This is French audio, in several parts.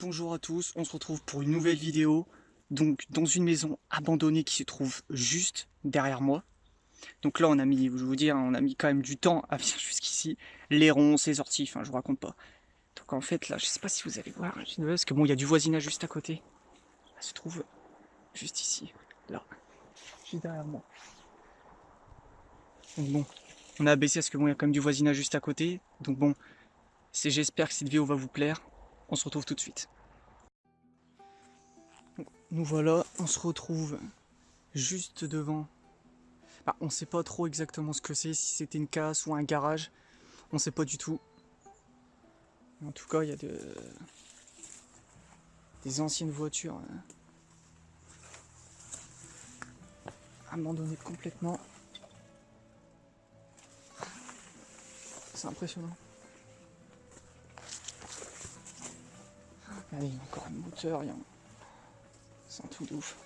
Bonjour à tous, on se retrouve pour une nouvelle vidéo, donc dans une maison abandonnée qui se trouve juste derrière moi. Donc là on a mis, je vais vous dire, on a mis quand même du temps à venir jusqu'ici. Les ronces, les orties, enfin je vous raconte pas. Donc en fait là, je sais pas si vous allez voir, parce que bon il y a du voisinage juste à côté. Elle se trouve juste ici, là, juste derrière moi. Donc bon, on a abaissé parce que bon il y a quand même du voisinage juste à côté. Donc bon, j'espère que cette vidéo va vous plaire. On se retrouve tout de suite. Donc, nous voilà, on se retrouve juste devant. Bah, on sait pas trop exactement ce que c'est, si c'était une casse ou un garage, on sait pas du tout. En tout cas, il y a des anciennes voitures abandonnées complètement. C'est impressionnant. Regardez, il y a encore un moteur, c'est un truc de ouf.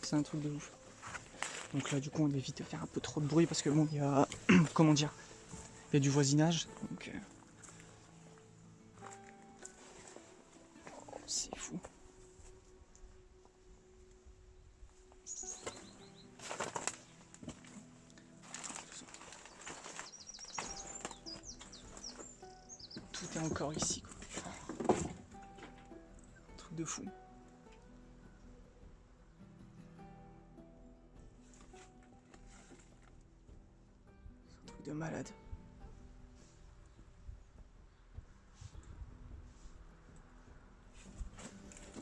C'est un truc de ouf. Donc là, du coup, on évite de faire un peu trop de bruit parce que bon, il y a, comment dire, il y a du voisinage. Donc, c'est fou. Tout est encore ici, quoi. Un truc de fou. Un truc de malade.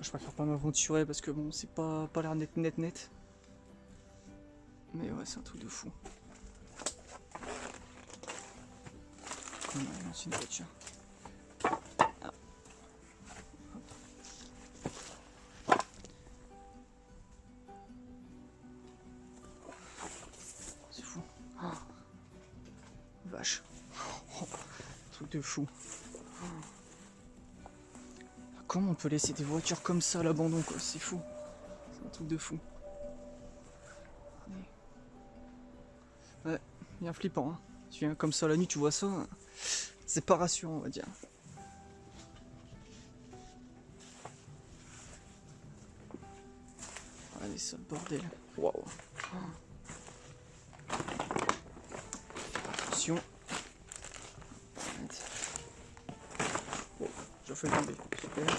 Je préfère pas m'aventurer parce que bon, c'est pas l'air net. Mais ouais, c'est un truc de fou. On a lancé une voiture. Ah. C'est fou. Oh. Vache. Oh. Truc de fou. Oh. Comment on peut laisser des voitures comme ça à l'abandon, quoi? C'est fou. C'est un truc de fou. Ouais, bien flippant, hein. Tu viens comme ça la nuit, tu vois ça, c'est pas rassurant, on va dire. Allez, ça, bordel. Waouh. Attention. Oh, je fais tomber. Super.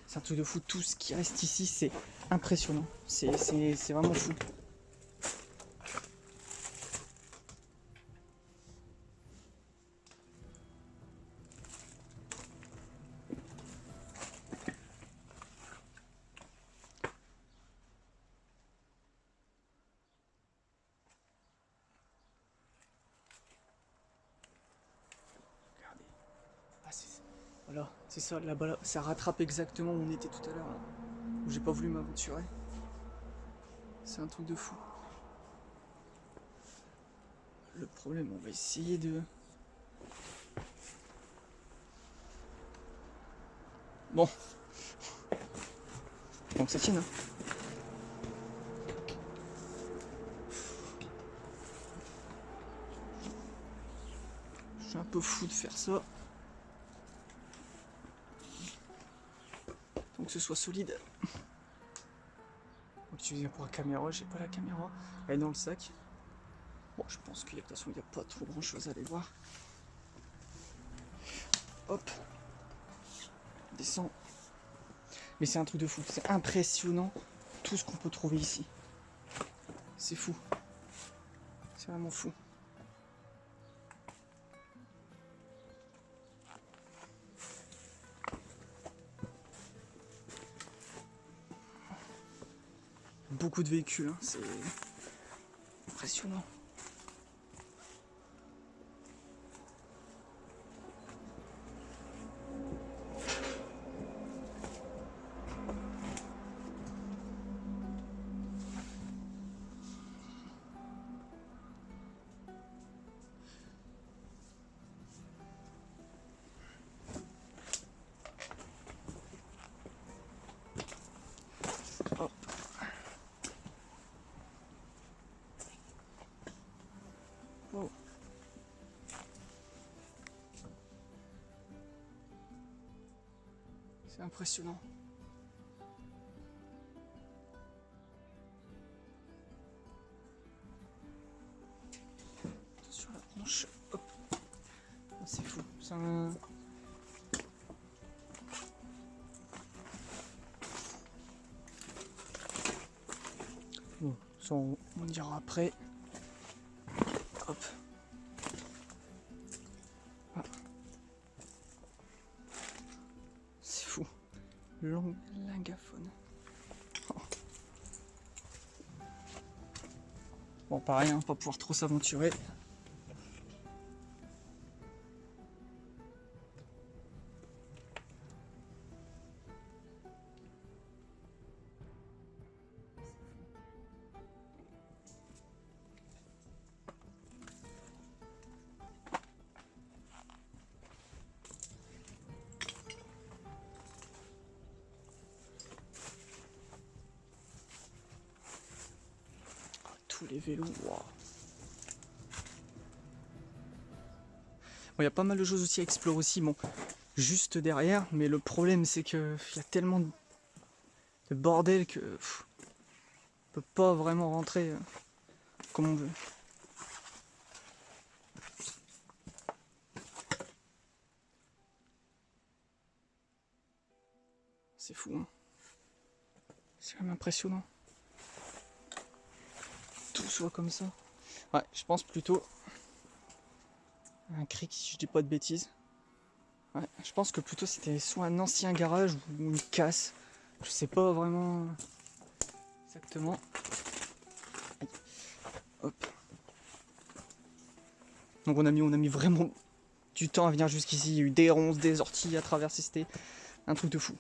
C'est un truc de fou. Tout ce qui reste ici, c'est impressionnant. C'est vraiment fou. Regardez. Ah, voilà, c'est ça, là-bas, là, ça rattrape exactement où on était tout à l'heure, là, où j'ai pas voulu m'aventurer. C'est un truc de fou. Le problème, on va essayer de... Bon. Donc ça tient, hein. Je suis un peu fou de faire ça. Faut que ce soit solide. Donc tu viens pour la caméra, j'ai pas la caméra. Elle est dans le sac. Bon, je pense qu'il y a, de toute façon, il n'y a pas trop grand chose à aller voir. Hop. Descend. Mais c'est un truc de fou. C'est impressionnant tout ce qu'on peut trouver ici. C'est fou. C'est vraiment fou. Beaucoup de véhicules, hein. C'est impressionnant. Hop. C'est impressionnant. Sur la branche. Hop. C'est fou. C'est un... Bon, ça on dira après. Hop. Ah. C'est fou. Lingaphone. Oh. Bon, pareil, hein, pas pouvoir trop s'aventurer. Tous les vélos, waouh. Bon, y a pas mal de choses aussi à explorer aussi, bon, juste derrière, mais le problème c'est que y a tellement de bordel que on peut pas vraiment rentrer comme on veut. C'est fou, hein. C'est quand même impressionnant. Tout soit comme ça. Ouais, je pense plutôt un cric si je dis pas de bêtises. Ouais, je pense que plutôt c'était soit un ancien garage ou une casse. Je sais pas vraiment exactement. Aïe. Hop. Donc on a mis vraiment du temps à venir jusqu'ici. Il y a eu des ronces, des orties à traverser. C'était un truc de fou.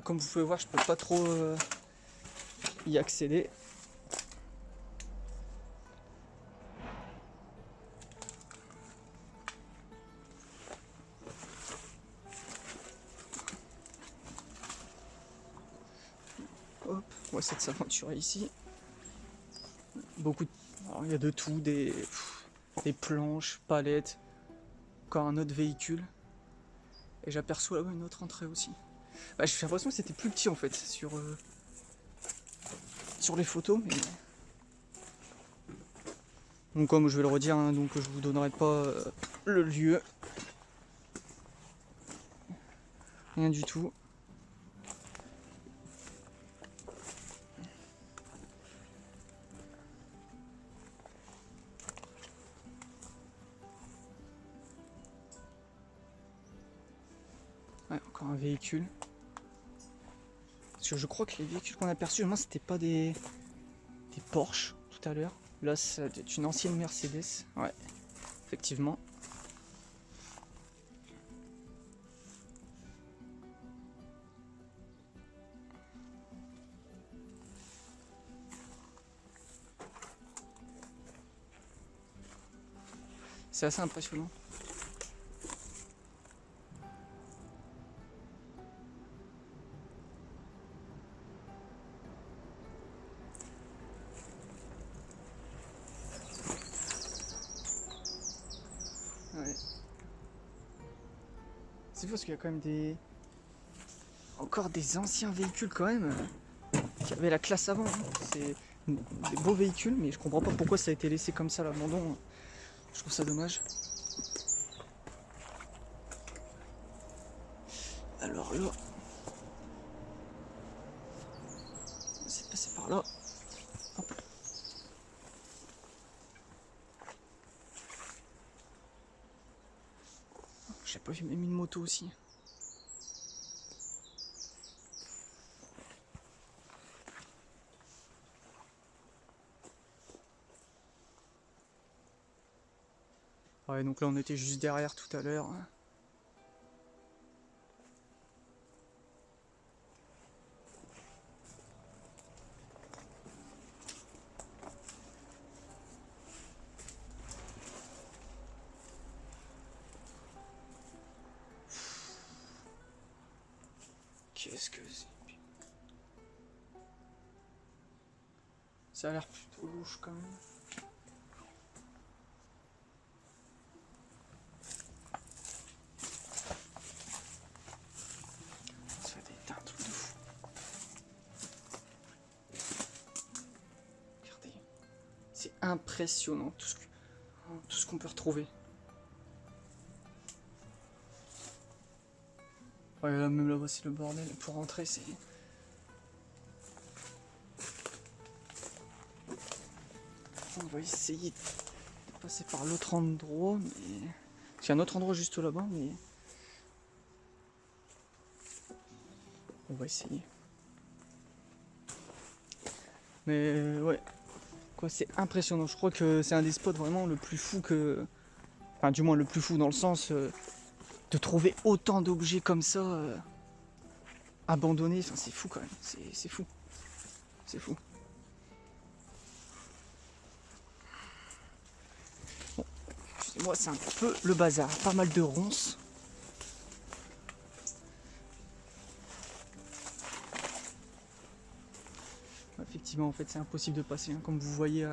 Comme vous pouvez voir, je peux pas trop y accéder. Hop, on va essayer de s'aventurer ici. Beaucoup de... Alors, il y a de tout, des planches, palettes, encore un autre véhicule. Et j'aperçois là-bas une autre entrée aussi. Bah, j'ai l'impression que c'était plus petit en fait sur les photos. Mais... Donc comme je vais le redire, hein, donc je vous donnerai pas le lieu. Rien du tout. Ouais, encore un véhicule. Parce que je crois que les véhicules qu'on a aperçus, moi c'était pas des Porsche tout à l'heure. Là c'est une ancienne Mercedes. Ouais, effectivement. C'est assez impressionnant. Ouais. C'est fou parce qu'il y a quand même encore des anciens véhicules quand même qui avaient la classe avant. Hein. C'est des beaux véhicules, mais je comprends pas pourquoi ça a été laissé comme ça à l'abandon. Je trouve ça dommage. Alors là, on va essayer de passer par là. Hop. J'ai pas vu même une moto aussi. Ouais, donc là on était juste derrière tout à l'heure. qu'est-ce que c'est? Ça a l'air plutôt louche quand même. Ça fait des trucs de fou. Regardez. C'est impressionnant tout ce qu'on peut retrouver. Ouais, là, même là-bas, c'est le bordel. Pour rentrer, c'est... On va essayer de passer par l'autre endroit, mais... Il y a un autre endroit juste là-bas, mais... On va essayer. Mais ouais, quoi, c'est impressionnant. Je crois que c'est un des spots vraiment le plus fou que... Enfin, du moins le plus fou dans le sens de trouver autant d'objets comme ça abandonnés. Enfin, c'est fou quand même. C'est fou. C'est fou. Bon, excusez-moi, c'est un peu le bazar. Pas mal de ronces. Effectivement, en fait, c'est impossible de passer. Hein. Comme vous voyez,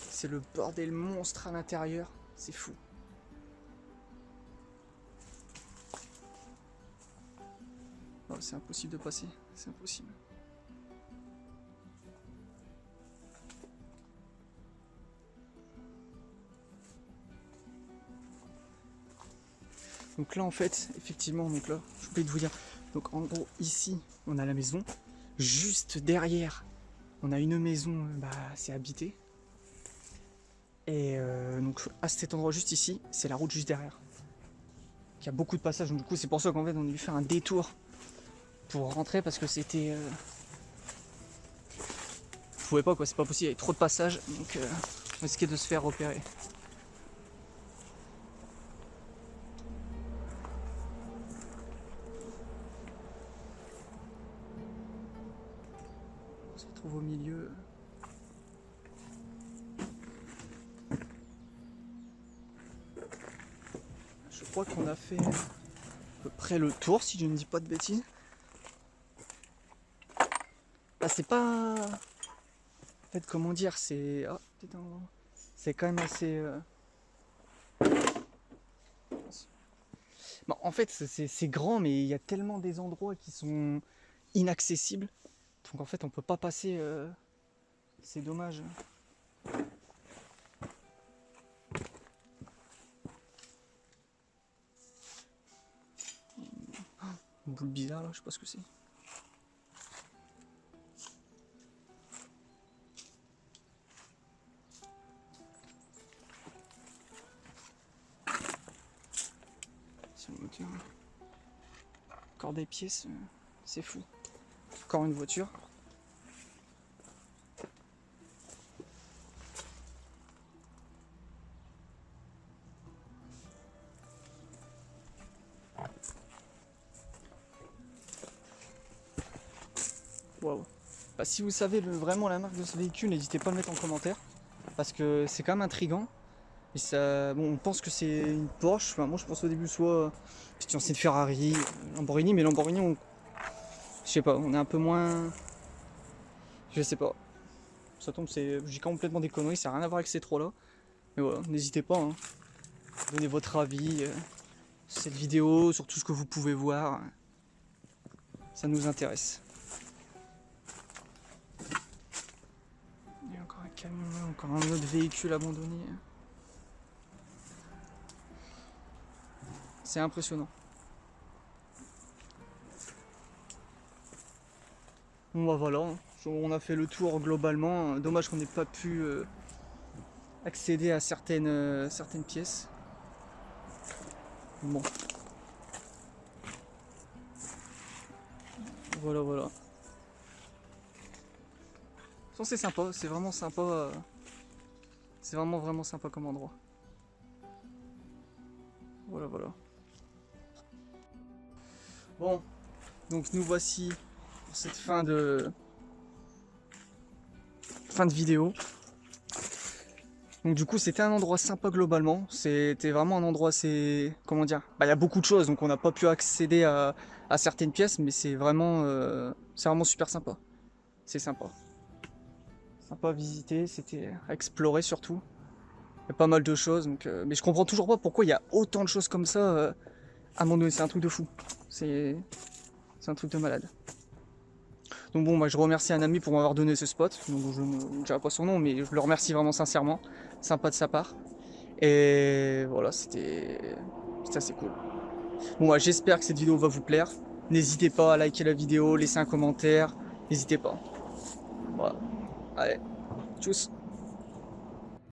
c'est le bordel monstre à l'intérieur. C'est fou. Oh, c'est impossible de passer. C'est impossible. Donc là, en fait, effectivement, donc là, je voulais vous dire. Donc en gros, ici, on a la maison. Juste derrière, on a une maison, c'est habité. Et donc à cet endroit juste ici, c'est la route juste derrière. Il y a beaucoup de passages, donc du coup c'est pour ça qu'en fait on a dû faire un détour pour rentrer parce que c'était... Vous pouvez pas quoi, c'est pas possible, il y avait trop de passages, donc on risquait de se faire repérer. On se retrouve au milieu. Je crois qu'on a fait à peu près le tour, si je ne dis pas de bêtises. Bah, c'est pas... En fait, comment dire, c'est... Oh, c'est quand même assez... Bon, en fait, c'est grand, mais il y a tellement des endroits qui sont inaccessibles. Donc en fait, on peut pas passer... C'est dommage. Une boule bizarre là, je sais pas ce que c'est. C'est une voiture. Encore des pièces, c'est fou. Encore une voiture. Waouh. Bah, si vous savez vraiment la marque de ce véhicule, n'hésitez pas à le mettre en commentaire. Parce que c'est quand même intriguant. Et ça, bon, on pense que c'est une Porsche. Enfin, moi je pense au début soit c'est une Ferrari, Lamborghini, mais Lamborghini, je sais pas, on est un peu moins. Je sais pas. Ça tombe, je dis complètement des conneries, ça n'a rien à voir avec ces trois-là. Mais voilà, n'hésitez pas. Hein. Donnez votre avis sur cette vidéo, sur tout ce que vous pouvez voir. Ça nous intéresse. Il y a encore un camion là, encore un autre véhicule abandonné. C'est impressionnant. Bon bah voilà, on a fait le tour globalement. Dommage qu'on n'ait pas pu accéder à certaines pièces. Bon. Voilà, voilà. C'est sympa, c'est vraiment sympa. C'est vraiment sympa comme endroit. Voilà, voilà. Bon, donc nous voici pour cette fin de vidéo. Donc du coup, c'était un endroit sympa globalement. C'était vraiment un endroit, c'est... Comment dire? Bah, il y a beaucoup de choses, donc on n'a pas pu accéder à certaines pièces, mais c'est vraiment super sympa. C'est sympa. Sympa à visiter, c'était à explorer surtout. Il y a pas mal de choses, donc, mais je comprends toujours pas pourquoi il y a autant de choses comme ça à un moment donné. C'est un truc de fou. C'est c'est un truc de malade. Donc bon, bah, je remercie un ami pour m'avoir donné ce spot. Donc je ne dirai pas son nom, mais je le remercie vraiment sincèrement. Sympa de sa part. Et voilà, c'était assez cool. Bon, bah, j'espère que cette vidéo va vous plaire. N'hésitez pas à liker la vidéo, laisser un commentaire. N'hésitez pas. Voilà. Allez, tchuss.